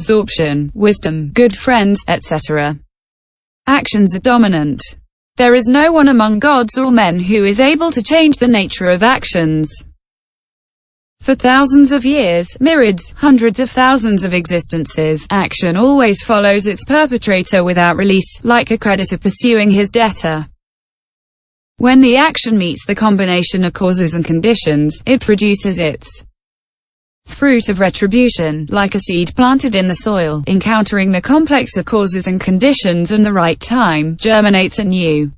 absorption, wisdom, good friends, etc. Actions are dominant. There is no one among gods or men who is able to change the nature of actions. For thousands of years, myriads, hundreds of thousands of existences, action always follows its perpetrator without release, like a creditor pursuing his debtor. When the action meets the combination of causes and conditions, it produces its fruit of retribution, like a seed planted in the soil, encountering the complex of causes and conditions and the right time, germinates anew.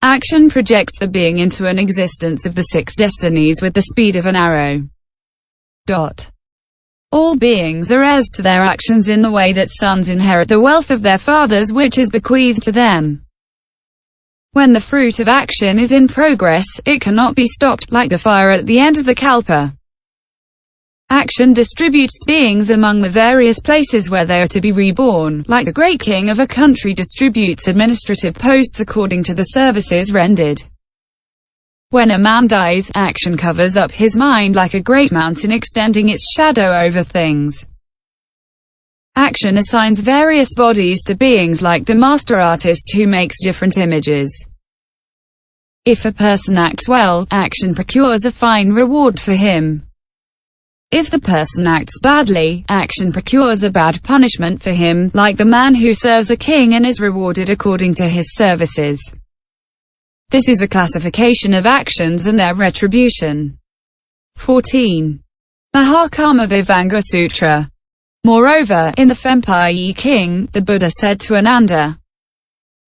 Action projects the being into an existence of the six destinies with the speed of an arrow. All beings are heirs to their actions in the way that sons inherit the wealth of their fathers which is bequeathed to them. When the fruit of action is in progress, it cannot be stopped, like the fire at the end of the kalpa. Action distributes beings among the various places where they are to be reborn, like the great king of a country distributes administrative posts according to the services rendered. When a man dies, action covers up his mind like a great mountain extending its shadow over things. Action assigns various bodies to beings like the master artist who makes different images. If a person acts well, action procures a fine reward for him. If the person acts badly, action procures a bad punishment for him, like the man who serves a king and is rewarded according to his services. This is a classification of actions and their retribution. 14. Mahakarmavibhangasutra.moreover, in the fen-pie-ye-king, the Buddha said to Ananda,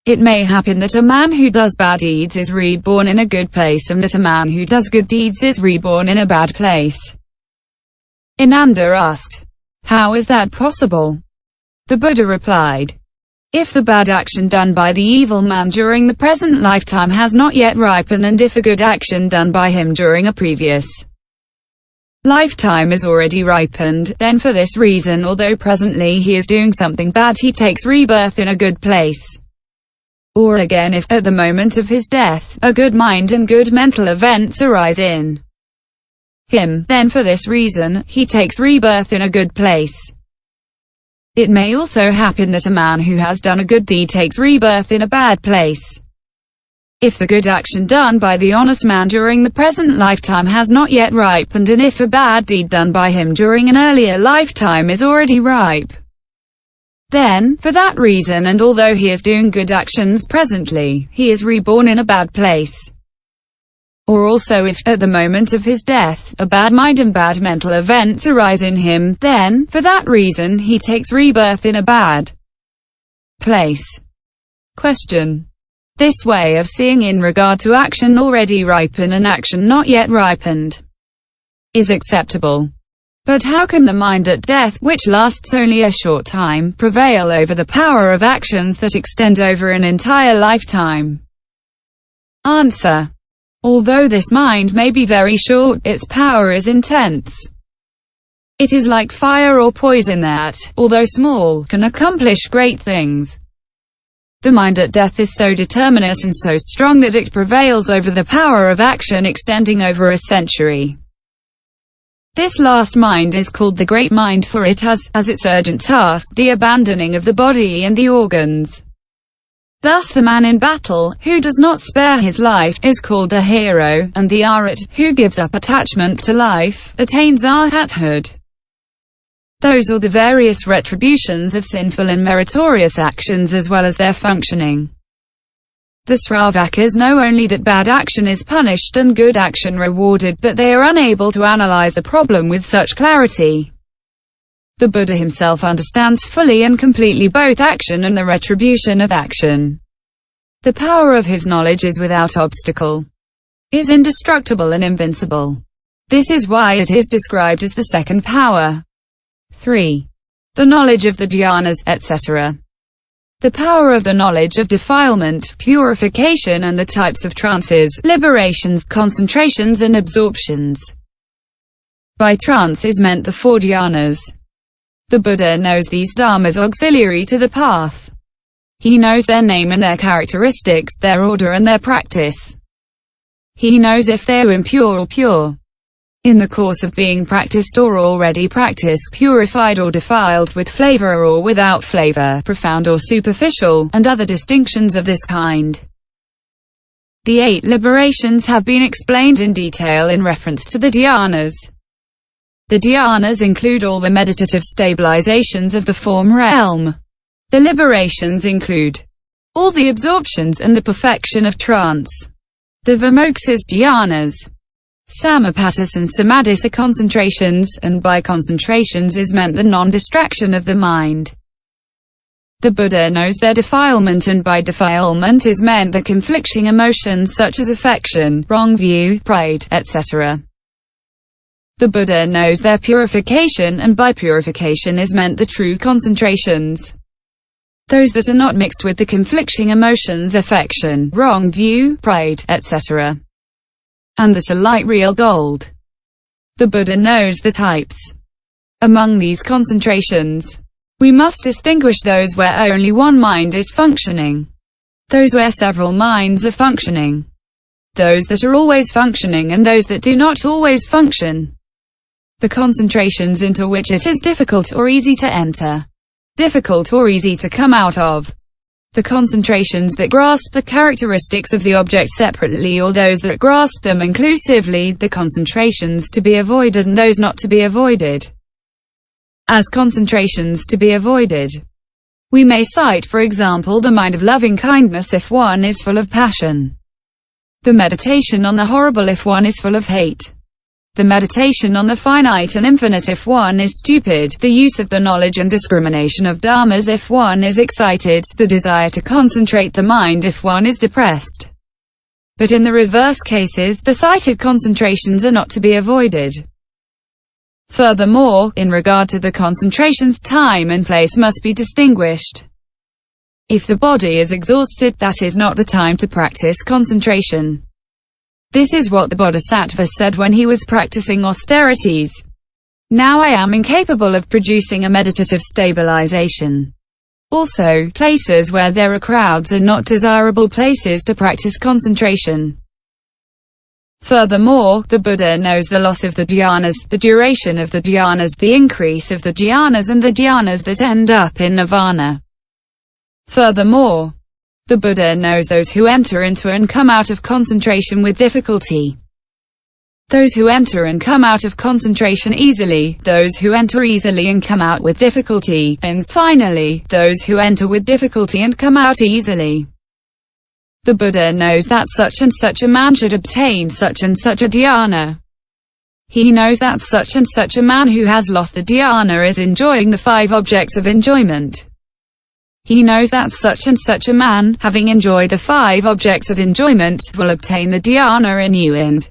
"It may happen that a man who does bad deeds is reborn in a good place and that a man who does good deeds is reborn in a bad place." Ananda asked, "How is that possible?" The Buddha replied, "If the bad action done by the evil man during the present lifetime has not yet ripened, and if a good action done by him during a previous lifetime is already ripened, then for this reason, although presently he is doing something bad, he takes rebirth in a good place. Or again, if, at the moment of his death, a good mind and good mental events arise in him, then for this reason, he takes rebirth in a good place. It may also happen that a man who has done a good deed takes rebirth in a bad place. If the good action done by the honest man during the present lifetime has not yet ripened, and if a bad deed done by him during an earlier lifetime is already ripe, then, for that reason, and although he is doing good actions presently, he is reborn in a bad place. Or also if, at the moment of his death, a bad mind and bad mental events arise in him, then, for that reason, he takes rebirth in a bad place. Question. This way of seeing in regard to action already ripened and action not yet ripened is acceptable. But how can the mind at death, which lasts only a short time, prevail over the power of actions that extend over an entire lifetime? Answer. Although this mind may be very short, its power is intense. It is like fire or poison that, although small, can accomplish great things. The mind at death is so determinate and so strong that it prevails over the power of action extending over a century. This last mind is called the great mind, for it has, as its urgent task, the abandoning of the body and the organs. Thus the man in battle, who does not spare his life, is called a hero, and the arhat, who gives up attachment to life, attains arhathood. Those are the various retributions of sinful and meritorious actions as well as their functioning. The Sravakas know only that bad action is punished and good action rewarded, but they are unable to analyze the problem with such clarity. The Buddha himself understands fully and completely both action and the retribution of action. The power of his knowledge is without obstacle, is indestructible and invincible. This is why it is described as the second power. 3. The knowledge of the jhanas, etc. The power of the knowledge of defilement, purification and the types of trances, liberations, concentrations and absorptions. By trance is meant the 4 jhanas. The Buddha knows these dharmas auxiliary to the path. He knows their name and their characteristics, their order and their practice. He knows if they are impure or pure. in the course of being practiced or already practiced, purified or defiled, with flavor or without flavor, profound or superficial, and other distinctions of this kind. The 8 liberations have been explained in detail in reference to the dhyanas. The dhyanas include all the meditative stabilizations of the form realm. The liberations include all the absorptions and the perfection of trance. The vimokshas dhyanas. Samapattis and samadhis are concentrations, and by concentrations is meant the non-distraction of the mind. The Buddha knows their defilement, and by defilement is meant the conflicting emotions such as affection, wrong view, pride, etc. The Buddha knows their purification, and by purification is meant the true concentrations. Those that are not mixed with the conflicting emotions, affection, wrong view, pride, etc. and that are like real gold. The Buddha knows the types. Among these concentrations, we must distinguish those where only one mind is functioning, those where several minds are functioning, those that are always functioning, and those that do not always function. The concentrations into which it is difficult or easy to enter, difficult or easy to come out of. The concentrations that grasp the characteristics of the object separately, or those that grasp them inclusively, the concentrations to be avoided and those not to be avoided. As concentrations to be avoided, we may cite, for example, the mind of loving kindness if one is full of passion, the meditation on the horrible if one is full of hate, the meditation on the finite and infinite if one is stupid, the use of the knowledge and discrimination of dharmas if one is excited, the desire to concentrate the mind if one is depressed. But in the reverse cases, the cited concentrations are not to be avoided. Furthermore, in regard to the concentrations, time and place must be distinguished. If the body is exhausted, that is not the time to practice concentration. This is what the Bodhisattva said when he was practicing austerities. Now I am incapable of producing a meditative stabilization. Also, places where there are crowds are not desirable places to practice concentration. Furthermore, the Buddha knows the loss of the dhyanas, the duration of the dhyanas, the increase of the dhyanas, and the dhyanas that end up in nirvana. Furthermore, the Buddha knows those who enter into and come out of concentration with difficulty, those who enter and come out of concentration easily, those who enter easily and come out with difficulty, and finally, those who enter with difficulty and come out easily. The Buddha knows that such and such a man should obtain such and such a dhyana. He knows that such and such a man who has lost the dhyana is enjoying the 5 objects of enjoyment. He knows that such and such a man, having enjoyed the 5 objects of enjoyment, will obtain the dhyana in new and